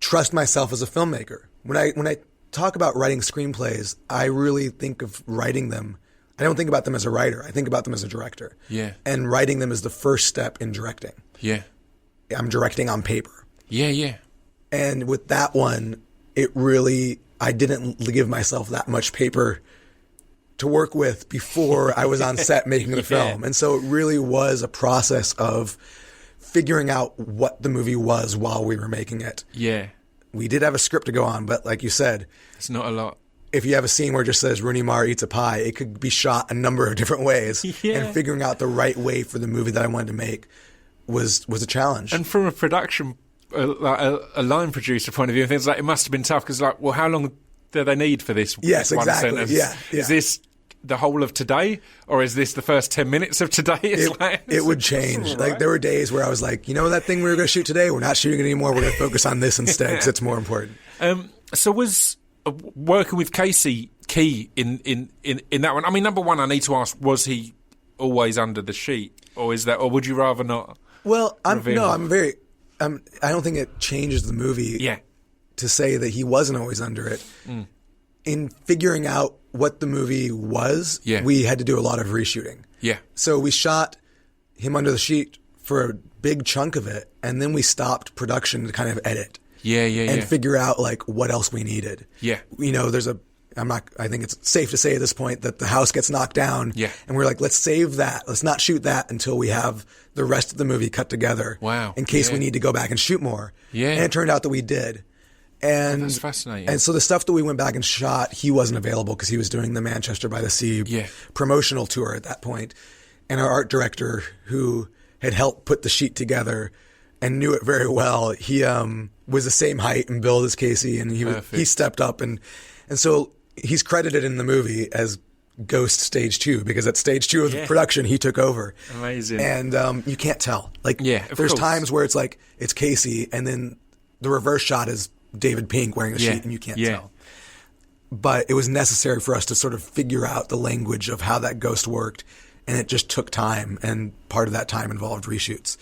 trust myself as a filmmaker. When I talk about writing screenplays, I really think of writing them. I don't think about them as a writer. I think about them as a director. Yeah. And writing them is the first step in directing. Yeah. I'm directing on paper. Yeah, yeah. And with that one, I didn't give myself that much paper to work with before I was on set making the film. And so it really was a process of figuring out what the movie was while we were making it. Yeah. We did have a script to go on, but like you said, it's not a lot. If you have a scene where it just says Rooney Mara eats a pie, it could be shot a number of different ways. And figuring out the right way for the movie that I wanted to make was a challenge. And from a production, a line producer point of view, things like it must have been tough because, like, well, how long do they need for this? Yes, one exactly. sentence? Yeah. Is this the whole of today, or is this the first 10 minutes of today? It would change. Right. Like there were days where I was like, you know, that thing we were going to shoot today, we're not shooting it anymore. We're going to focus on this instead because it's more important. So was working with Casey key in that one? I mean, number one, I need to ask: was he always under the sheet, or would you rather not? Well, I don't think it changes the movie. Yeah. To say that he wasn't always under it. In figuring out what the movie was, we had to do a lot of reshooting. Yeah. So we shot him under the sheet for a big chunk of it, and then we stopped production to kind of edit. And figure out like what else we needed. Yeah. You know, I think it's safe to say at this point that the house gets knocked down. Yeah. And we're like, let's save that. Let's not shoot that until we have the rest of the movie cut together. Wow. In case we need to go back and shoot more. Yeah. And it turned out that we did. And that's fascinating. And so the stuff that we went back and shot, he wasn't available because he was doing the Manchester by the Sea promotional tour at that point. And our art director, who had helped put the sheet together and knew it very well, he was the same height and build as Casey, and he stepped up, and so he's credited in the movie as Ghost Stage 2 because at Stage 2 of the production he took over. Amazing. And you can't tell. Like there's times where it's like it's Casey, and then the reverse shot is David Pink wearing the sheet, and you can't tell. But it was necessary for us to sort of figure out the language of how that ghost worked, and it just took time, and part of that time involved reshoots.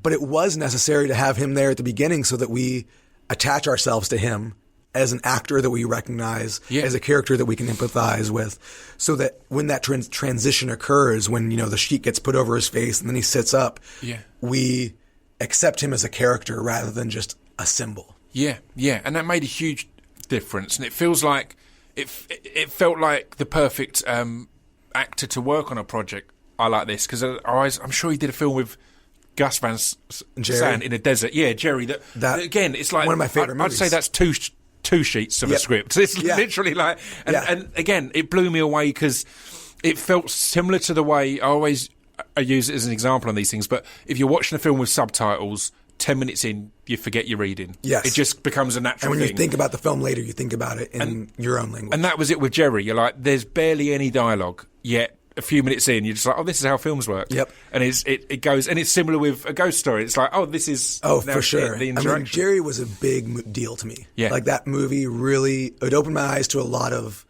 But it was necessary to have him there at the beginning so that we attach ourselves to him as an actor that we recognize, as a character that we can empathize with, so that when that transition occurs, when, you know, the sheet gets put over his face and then he sits up, we accept him as a character rather than just a symbol. Yeah, yeah, and that made a huge difference, and it feels like it felt like the perfect actor to work on a project like this, because I'm sure he did a film with Gus Van Sant in a desert. Yeah, Jerry. That again, it's like one of my favorite movies. I'd say that's two sheets of a script. It's literally like, and again, it blew me away because it felt similar to the way I use it as an example on these things. But if you're watching a film with subtitles, 10 minutes in, you forget you're reading. Yes. It just becomes a natural thing. And when you think about the film later, you think about it in your own language. And that was it with Jerry. You're like, there's barely any dialogue, yet a few minutes in, you're just like, oh, this is how films work. Yep. And it goes, and it's similar with A Ghost Story. It's like, oh, this is... Oh, for sure. The interaction. I mean, Jerry was a big deal to me. Yeah. Like, that movie really... It opened my eyes to a lot of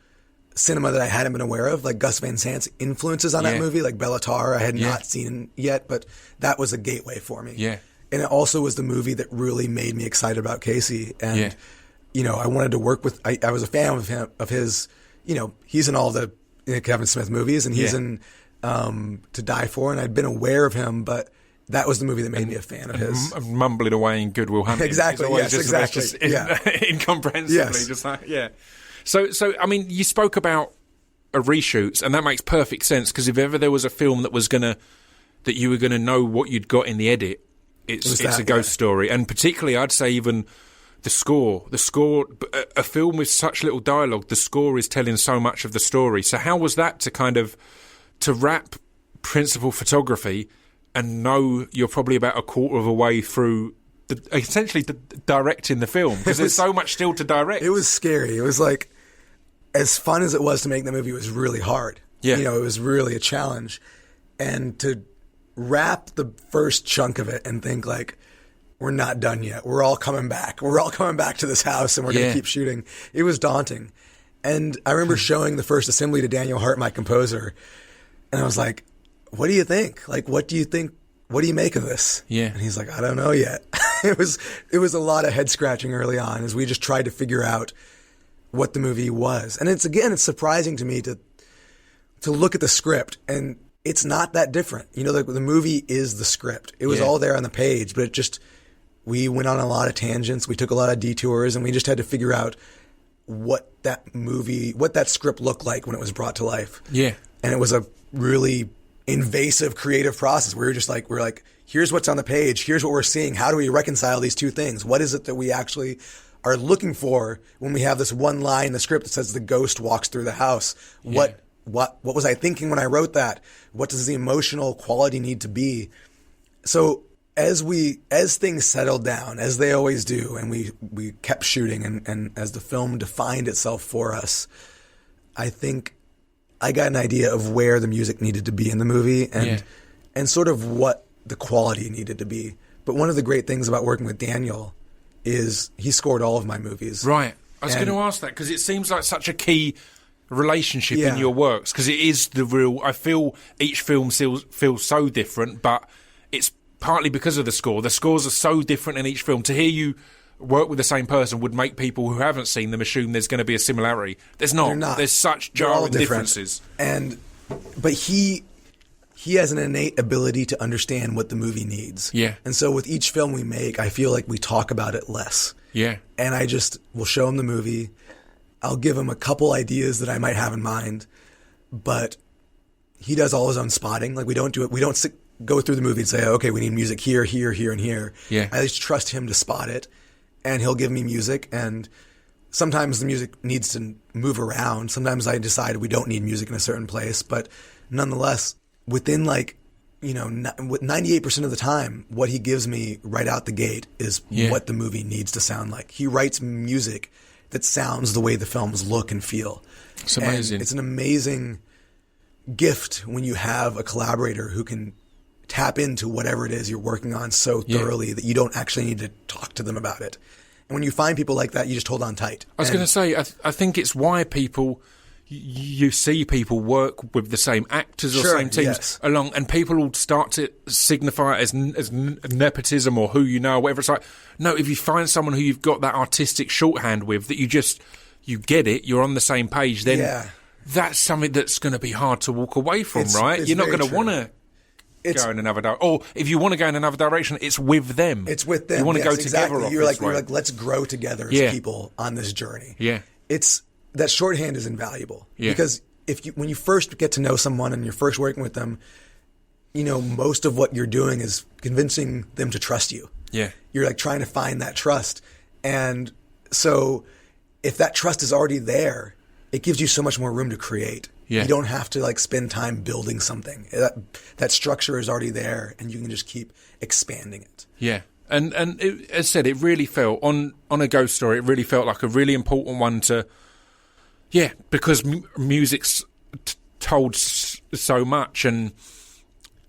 cinema that I hadn't been aware of, like Gus Van Sant's influences on that movie, like Bellatar, I had not seen yet, but that was a gateway for me. Yeah. And it also was the movie that really made me excited about Casey. And, you know, I wanted to work with... I was a fan of his... You know, he's in all the Kevin Smith movies, and he's in To Die For, and I'd been aware of him, but that was the movie that made me a fan of his. Mumbling away in Good Will Hunting. Exactly. Yes. Exactly. Incomprehensibly. Yes. Just like, yeah. So I mean, you spoke about reshoots, and that makes perfect sense, because if ever there was a film that you were gonna know what you'd got in the edit, it's a Ghost Story, and particularly I'd say even the score, a film with such little dialogue, the score is telling so much of the story. So how was that to wrap principal photography and know you're probably about a quarter of a way through essentially directing the film, because there's so much still to direct? It was scary. It was like, as fun as it was to make the movie, it was really hard. Yeah. It was really a challenge. And to wrap the first chunk of it and think like, we're not done yet. We're all coming back. We're all coming back to this house, and we're going to keep shooting. It was daunting. And I remember showing the first assembly to Daniel Hart, my composer, and I was like, what do you think? Like, what do you think? What do you make of this? Yeah. And he's like, I don't know yet. It was a lot of head scratching early on as we just tried to figure out what the movie was. And it's surprising to me to look at the script, and it's not that different. The movie is the script. It was all there on the page, but we went on a lot of tangents. We took a lot of detours, and we just had to figure out what that script looked like when it was brought to life. Yeah. And it was a really invasive creative process. We're like, here's what's on the page. Here's what we're seeing. How do we reconcile these two things? What is it that we actually are looking for when we have this one line in the script that says the ghost walks through the house? Yeah. What was I thinking when I wrote that? What does the emotional quality need to be? So as things settled down, as they always do, and we kept shooting, and as the film defined itself for us, I think I got an idea of where the music needed to be in the movie, and sort of what the quality needed to be. But one of the great things about working with Daniel is he scored all of my movies. Right. I was going to ask that, because it seems like such a key relationship in your works, because it is the real. I feel each film feels so different, but it's partly because of the score. The scores are so different in each film. To hear you work with the same person would make people who haven't seen them assume there's going to be a similarity. There's not. They're not. There's such jarring differences. But he has an innate ability to understand what the movie needs. Yeah. And so with each film we make, I feel like we talk about it less. Yeah. And I just will show him the movie. I'll give him a couple ideas that I might have in mind, but he does all his own spotting. Like, we don't do it. We don't go through the movie and say, okay, we need music here, here, here, and here. Yeah. I just trust him to spot it, and he'll give me music. And sometimes the music needs to move around. Sometimes I decide we don't need music in a certain place, but nonetheless, within 98% of the time, what he gives me right out the gate is what the movie needs to sound like. He writes music that sounds the way the films look and feel. It's amazing. And it's an amazing gift when you have a collaborator who can tap into whatever it is you're working on so thoroughly that you don't actually need to talk to them about it. And when you find people like that, you just hold on tight. I was going to say, I think it's why you see people work with the same actors or same teams along, and people will start to signify it as nepotism or who you know, or whatever. It's like, no, if you find someone who you've got that artistic shorthand with, that you get it, you're on the same page, then that's something that's going to be hard to walk away from, right? You're not going to want to go in another direction. Or if you want to go in another direction, it's with them. It's with them. You want to go together. You're like, let's grow together as people on this journey. Yeah. That shorthand is invaluable because when you first get to know someone and you're first working with them, most of what you're doing is convincing them to trust you. Yeah. You're like trying to find that trust. And so if that trust is already there, it gives you so much more room to create. Yeah. You don't have to spend time building something. That structure is already there, and you can just keep expanding it. Yeah. And as I said, it really felt on a Ghost Story. It really felt like a really important one to. Yeah, because music's told so much, and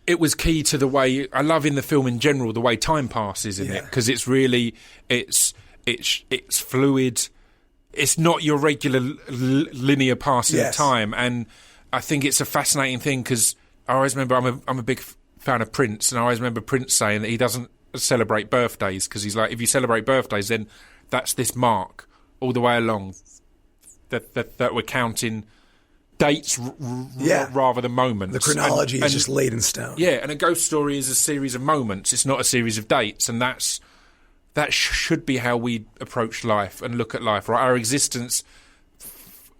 it was key to the way I love in the film in general the way time passes in it, because it's really it's fluid. It's not your regular linear passing of time, and I think it's a fascinating thing because I always remember I'm a big fan of Prince, and I always remember Prince saying that he doesn't celebrate birthdays because he's like, if you celebrate birthdays, then that's this mark all the way along. That we're counting dates rather than moments. The chronology is just laid in stone. Yeah, and a ghost story is a series of moments. It's not a series of dates, and that should be how we approach life and look at life, right? Our existence,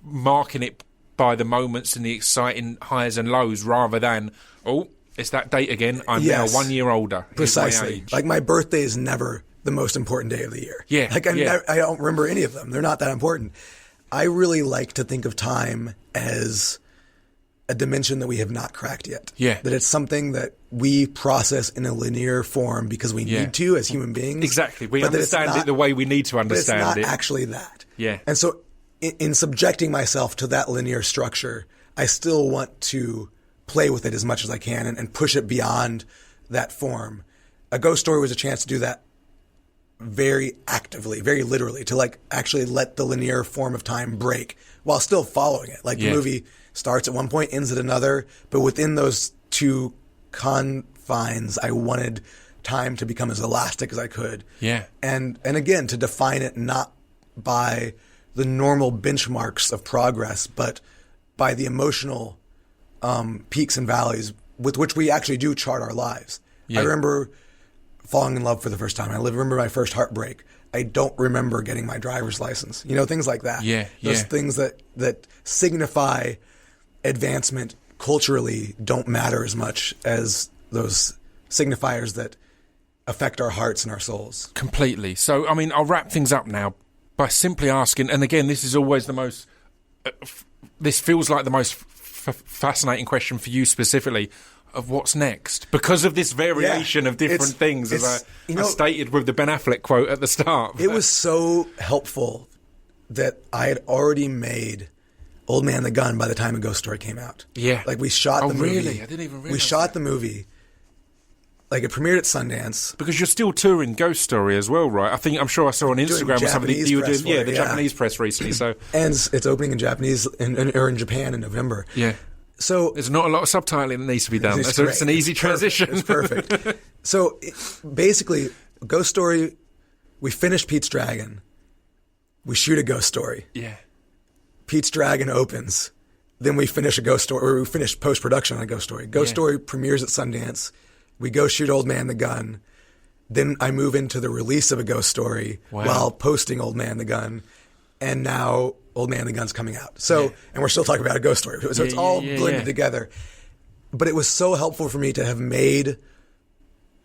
marking it by the moments and the exciting highs and lows, rather than, oh, it's that date again. I'm now 1 year older. Precisely. Like, my birthday is never the most important day of the year. Yeah. Like, I don't remember any of them. They're not that important. I really like to think of time as a dimension that we have not cracked yet. Yeah. That it's something that we process in a linear form because we need to as human beings. Exactly. We understand it the way we need to understand it. But it's not actually that. Yeah. And so in subjecting myself to that linear structure, I still want to play with it as much as I can and push it beyond that form. A ghost story was a chance to do that very actively, very literally, to like actually let the linear form of time break while still following it. Like the movie starts at one point, ends at another, but within those two confines, I wanted time to become as elastic as I could. Yeah. And again, to define it not by the normal benchmarks of progress, but by the emotional peaks and valleys with which we actually do chart our lives. Yeah. I remember falling in love for the first time. I remember my first heartbreak. I don't remember getting my driver's license. You know, things like that. Yeah, Those things that signify advancement culturally don't matter as much as those signifiers that affect our hearts and our souls. Completely. So, I mean, I'll wrap things up now by simply asking, and again, this is always the most, this feels like the most fascinating question for you specifically, of what's next, because of this variation of different things, as I stated with the Ben Affleck quote at the start. It was so helpful that I had already made Old Man the Gun by the time A Ghost Story came out. Yeah. Like, we shot the movie. Really? I didn't even realize We shot the movie. Like, it premiered at Sundance. Because you're still touring Ghost Story as well, right? I'm sure I saw on Instagram or somebody you were doing the Japanese press recently. So and it's opening in Japanese or in Japan in November. Yeah. So there's not a lot of subtitling that needs to be done. So it's an easy transition. It's perfect. So basically, Ghost Story, we finished Pete's Dragon. We shoot a Ghost Story. Yeah. Pete's Dragon opens. Then we finish a Ghost Story, or we finish post-production on a Ghost Story. Ghost Story premieres at Sundance. We go shoot Old Man the Gun. Then I move into the release of A Ghost Story while posting Old Man the Gun. And now Old Man the Gun's coming out. So, and we're still talking about A Ghost Story. So it's all blended together. But it was so helpful for me to have made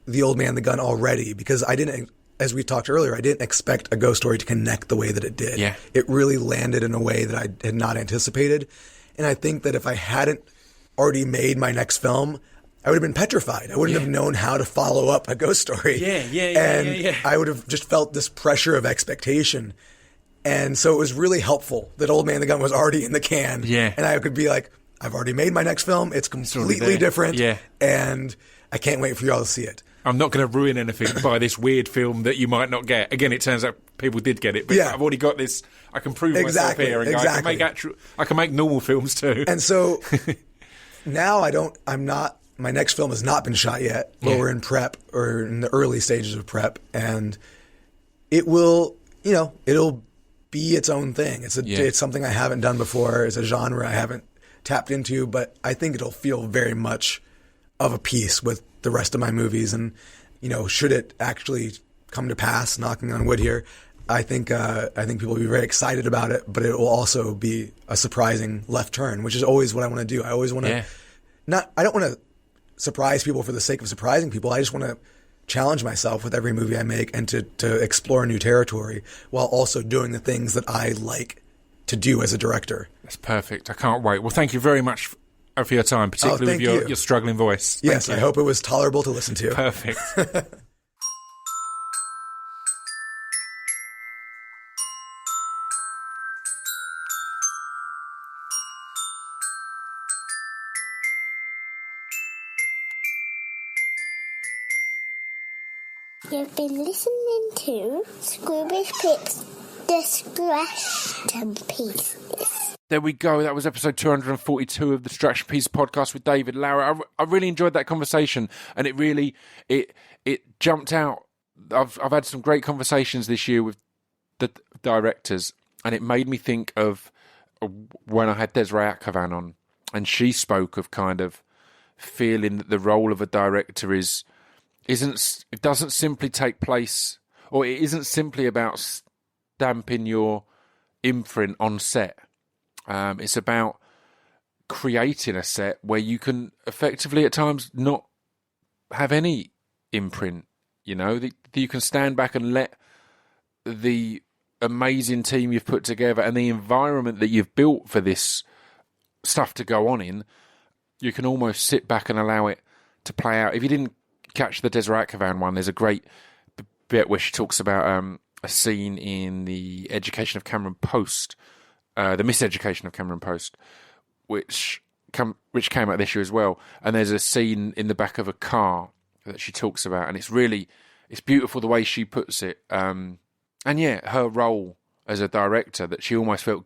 the Old Man the Gun already, because I didn't, as we talked earlier, I didn't expect A Ghost Story to connect the way that it did. Yeah. It really landed in a way that I had not anticipated. And I think that if I hadn't already made my next film, I would have been petrified. I wouldn't have known how to follow up A Ghost Story. And I would have just felt this pressure of expectation. And so it was really helpful that Old Man the Gun was already in the can. Yeah. And I could be like, I've already made my next film. It's completely different. Yeah. And I can't wait for y'all to see it. I'm not going to ruin anything by this weird film that you might not get. Again, it turns out people did get it, but I've already got this. I can prove myself here, and I can make normal films too. And so now my next film has not been shot yet, but we're in prep, or in the early stages of prep, and it will, it'll be its own thing. It's something I haven't done before. It's a genre I haven't tapped into, but I think it'll feel very much of a piece with the rest of my movies. And, should it actually come to pass, knocking on wood here, I think people will be very excited about it, but it will also be a surprising left turn, which is always what I want to do. I always want to I don't want to surprise people for the sake of surprising people. I just want to challenge myself with every movie I make and to explore new territory while also doing the things that I like to do as a director. That's perfect. I can't wait. Well, thank you very much for your time, particularly with your struggling voice. Yes, I hope it was tolerable to listen to. Perfect. You've been listening to Scroobius Picks Distraction Pieces. There we go. That was episode 242 of the Distraction Pieces podcast with David Lowery. I really enjoyed that conversation, and it jumped out. I've had some great conversations this year with the directors, and it made me think of when I had Desiree Akhavan on, and she spoke of kind of feeling that the role of a director it doesn't simply take place, or it isn't simply about stamping your imprint on set. It's about creating a set where you can effectively at times not have any imprint. You know, you can stand back and let the amazing team you've put together and the environment that you've built for this stuff to go on in, you can almost sit back and allow it to play out. If you didn't catch the Desiree Akhavan one, there's a great bit where she talks about a scene in the Education of Cameron Post, the Miseducation of Cameron Post, which came out this year as well. And there's a scene in the back of a car that she talks about, and it's beautiful the way she puts it. And yeah, her role as a director, that she almost felt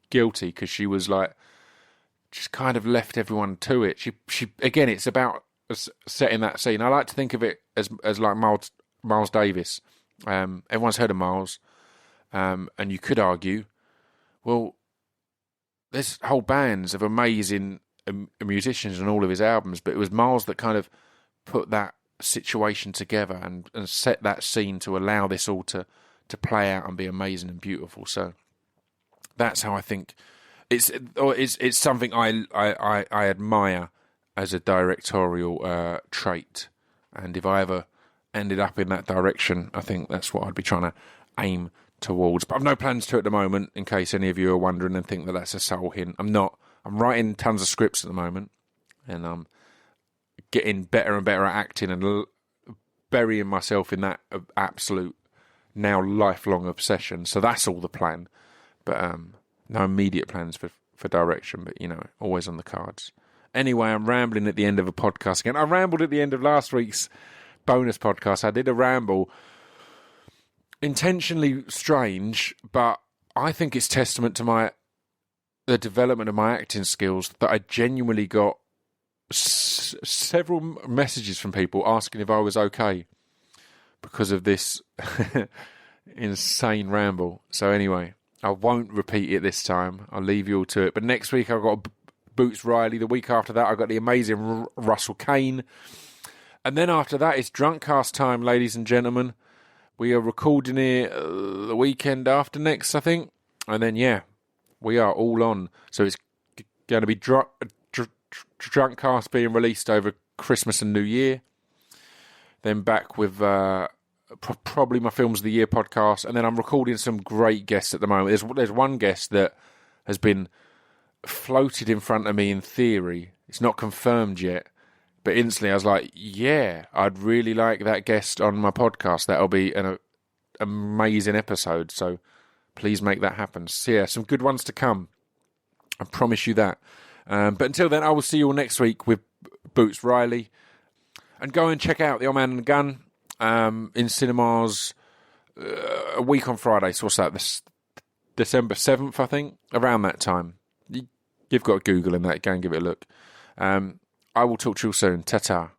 guilty because she was like, just kind of left everyone to it. She again, it's about setting that scene. I like to think of it as like Miles Davis. Everyone's heard of Miles, and you could argue, well, there's whole bands of amazing musicians on all of his albums, but it was Miles that kind of put that situation together and set that scene to allow this all to play out and be amazing and beautiful. So that's how I think it's something I admire as a directorial trait. And if I ever ended up in that direction, I think that's what I'd be trying to aim towards. But I've no plans to at the moment, in case any of you are wondering and think that that's a subtle hint. I'm not. I'm writing tons of scripts at the moment, and I'm getting better and better at acting and burying myself in that absolute, now lifelong obsession. So that's all the plan. But no immediate plans for direction, but, you know, always on the cards. Anyway, I'm rambling at the end of a podcast again. I rambled at the end of last week's bonus podcast. I did a ramble, intentionally strange, but I think it's testament to the development of my acting skills that I genuinely got several messages from people asking if I was okay because of this insane ramble. So anyway, I won't repeat it this time. I'll leave you all to it. But next week I've got Boots Riley. The week after that I've got the amazing Russell Kane. And then after that it's Drunkcast time, ladies and gentlemen. We are recording it the weekend after next, I think. And then, yeah, we are all on. So it's going to be Drunkcast being released over Christmas and New Year. Then back with probably my Films of the Year podcast. And then I'm recording some great guests at the moment. There's one guest that has been floated in front of me in theory. It's not confirmed yet. But instantly I was like, yeah, I'd really like that guest on my podcast. That'll be an amazing episode. So please make that happen. So yeah, some good ones to come. I promise you that. But until then, I will see you all next week with Boots Riley. And go and check out The Old Man and the Gun in cinemas a week on Friday. So what's that? This December 7th, I think. Around that time. You've got to Google in that. Go and give it a look. I will talk to you soon. Ta-ta.